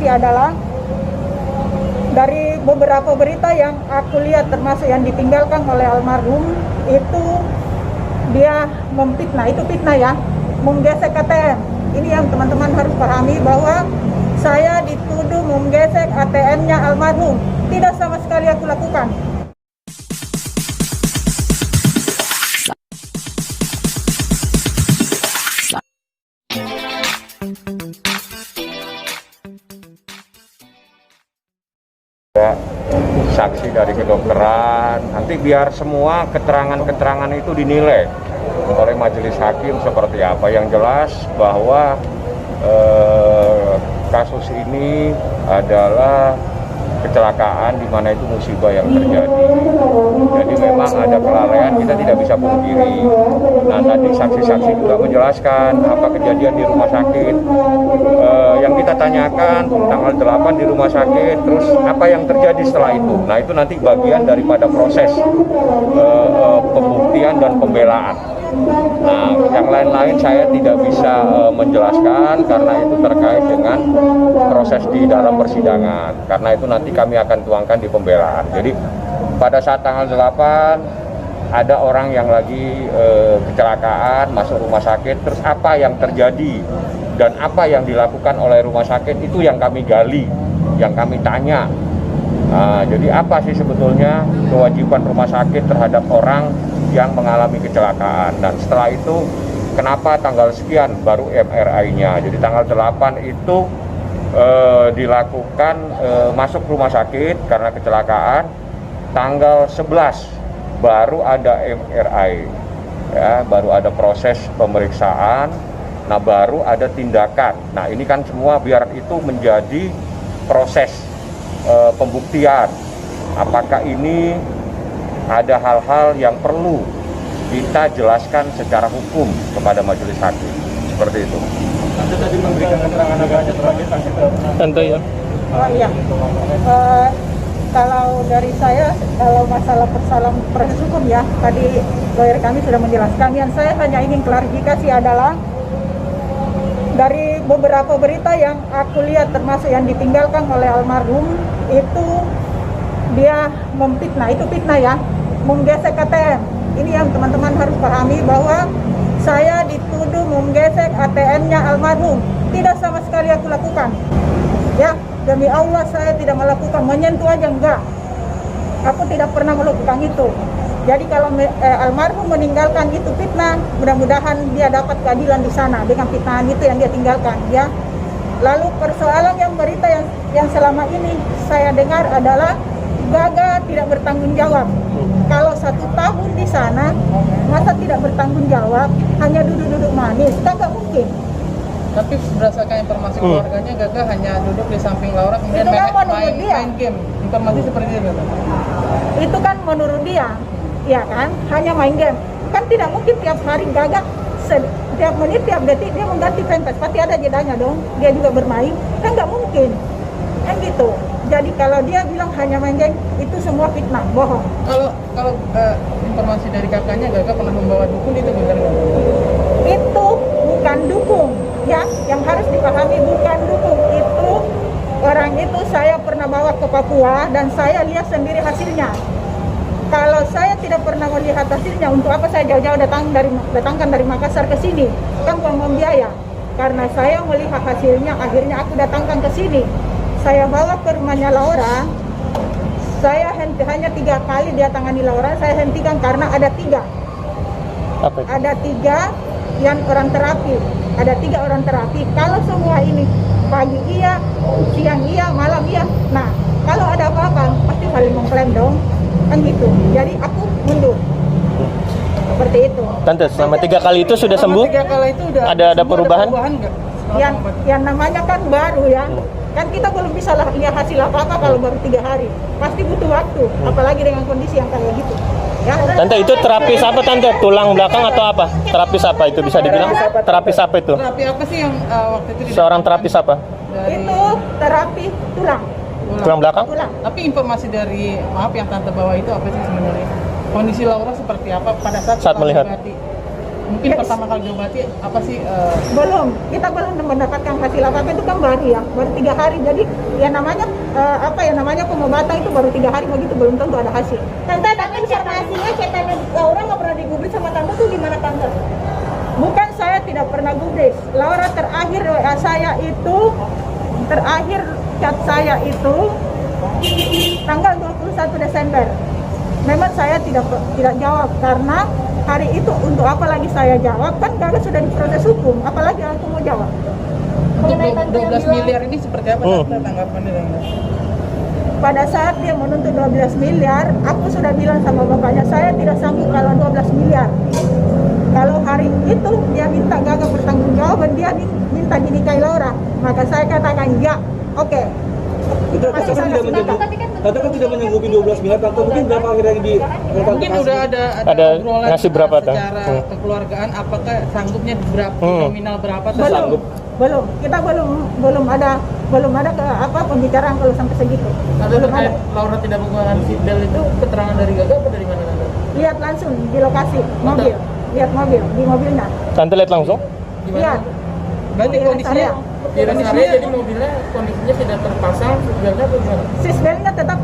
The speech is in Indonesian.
klarifikasi adalah dari beberapa berita yang aku lihat termasuk yang ditinggalkan oleh almarhum itu dia memfitnah, itu fitnah ya, menggesek ATM. Ini yang teman-teman harus pahami bahwa saya dituduh menggesek ATM-nya almarhum. Tidak sama sekali aku lakukan. Saksi dari kedokteran, nanti biar semua keterangan-keterangan itu dinilai oleh majelis hakim seperti apa. Yang jelas bahwa kasus ini adalah kecelakaan di mana itu musibah yang terjadi. Jadi memang ada kelalaian, kita tidak bisa pungkiri. Nah, tadi saksi-saksi juga menjelaskan apa kejadian di rumah sakit. Yang kita tanyakan tanggal 8 di rumah sakit, terus apa yang terjadi setelah itu. Nah, itu nanti bagian daripada proses pembuktian dan pembelaan. Nah, yang lain-lain saya tidak bisa menjelaskan karena itu terkait dengan proses di dalam persidangan. Karena itu nanti kami akan tuangkan di pembelaan. Jadi pada saat tanggal 8 ada orang yang lagi kecelakaan masuk rumah sakit, terus apa yang terjadi dan apa yang dilakukan oleh rumah sakit itu yang kami gali, yang kami tanya. Nah, jadi apa sih sebetulnya kewajiban rumah sakit terhadap orang yang mengalami kecelakaan, dan setelah itu kenapa tanggal sekian baru MRI-nya. Jadi tanggal 8 itu dilakukan masuk rumah sakit karena kecelakaan, tanggal 11 baru ada MRI, ya, baru ada proses pemeriksaan, nah baru ada tindakan. Nah ini kan semua biar itu menjadi proses pembuktian. Apakah ini ada hal-hal yang perlu kita jelaskan secara hukum kepada majelis hakim, seperti itu. Anda tadi memberikan keterangan agaknya terakhir tentu ya. Oh iya, kalau dari saya, kalau masalah proses hukum ya, tadi lawyer kami sudah menjelaskan. Yang saya hanya ingin klarifikasi adalah dari beberapa berita yang aku lihat termasuk yang ditinggalkan oleh almarhum itu dia memfitnah, itu fitnah ya, menggesek ATM. Ini yang teman-teman harus pahami bahwa saya dituduh menggesek ATM-nya almarhum. Tidak sama sekali aku lakukan. Ya, demi Allah saya tidak melakukan, menyentuh aja enggak. Aku tidak pernah melakukan itu. Jadi kalau almarhum meninggalkan itu fitnah, mudah-mudahan dia dapat keadilan di sana dengan fitnahan itu yang dia tinggalkan, ya. Lalu persoalan yang berita yang selama ini saya dengar adalah Gaga tidak bertanggung jawab. Kalau 1 tahun di sana, masa tidak bertanggung jawab, hanya duduk-duduk manis, kan nggak mungkin. Tapi berdasarkan informasi keluarganya, Gaga hanya duduk di samping Laura kemudian main game. Informasi seperti itu. Itu kan menurut dia, ya kan, hanya main game. Kan tidak mungkin tiap hari Gaga, tiap menit, tiap detik dia mengganti fanbase, pasti ada jedanya dong. Dia juga bermain, kan nggak mungkin, kan gitu. Jadi kalau dia bilang hanya main game, itu semua fitnah, bohong. Kalau informasi dari kakaknya, Gaga pernah membawa dukun, itu benar nggak? Itu bukan dukung, ya. Yang harus dipahami bukan dukung. Itu orang itu saya pernah bawa ke Papua dan saya lihat sendiri hasilnya. Kalau saya tidak pernah melihat hasilnya, untuk apa saya jauh-jauh datangkan dari Makassar ke sini? Kan buang biaya. Karena saya melihat hasilnya, akhirnya aku datangkan ke sini. Saya bawa ke rumahnya Laura. Saya hanya 3 kali dia tangani Laura, saya hentikan karena ada 3. Apa itu? Ada 3 yang orang terapi. Ada 3 orang terapi. Kalau semua ini pagi iya, siang iya, malam iya. Nah, kalau ada apa-apa pasti saling mengklaim dong. Kan gitu. Jadi aku mundur. Seperti itu. Tante, selama 3 kali itu sudah sembuh? 3 kali itu udah Ada perubahan? nggak? Yang namanya kan baru ya. Kan kita belum bisa lihat hasil apa-apa kalau baru 3 hari. Pasti butuh waktu, apalagi dengan kondisi yang kayak gitu. Ya. Tante, itu terapis apa Tante? Tulang belakang atau apa? Terapis apa itu bisa dibilang? Terapis apa itu? Terapi apa sih yang waktu itu Seorang terapis apa? Itu terapi tulang. Tulang belakang? Tulang. Tapi informasi dari, maaf yang Tante bawa itu apa sih sebenarnya? Kondisi Laura seperti apa pada saat Melihat? Mungkin Yes. pertama kali diobati apa sih? Belum, kita belum mendapatkan hasil apa-apa, itu kan baru ya, baru 3 hari. Jadi ya namanya namanya pengobatan itu baru 3 hari, begitu belum tentu ada hasil. Tante, tapi informasinya cetannya Laura nggak pernah digubris sama tante tuh gimana tante? Bukan, saya tidak pernah gubris. Laura terakhir WA saya itu, terakhir chat saya itu tanggal 21 Desember. Memang saya tidak jawab karena hari itu untuk apa lagi saya jawab, kan Gaga sudah diproses hukum, apalagi aku mau jawab. Untuk Mengenai tante yang 12 bilang- miliar ini seperti apa tante tanggapannya? Tante? Pada saat dia menuntut 12 miliar, aku sudah bilang sama bapaknya, saya tidak sanggup kalau 12 miliar. Kalau hari itu dia minta Gaga bertanggung jawab, dia minta dinikahi Laura, maka saya katakan ya, oke. Itu Masih tante sangat tidak menyanggup. Tapi kan Tante kan tidak menyanggupi 12 miliar. Tante mungkin berapa akhirnya yang di Mungkin udah ada Ada obrolan ngasih berapa, Tang? secara kekeluargaan, apakah sanggupnya berapa, nominal berapa? Belum, Sanggup. belum. Kita belum ada pembicaraan kalau sampai segitu. Ada Belum ada. terkait Laura tidak menggunakan seatbelt itu keterangan dari Gaga apa dari mana tante? Lihat langsung di lokasi mobil, lihat mobil di mobilnya. Tante lihat langsung? Lihat. Berarti Di kondisinya rest di rest area jadi mobilnya kondisinya tidak terpasang sebenarnya atau gimana? Seatbeltnya tetap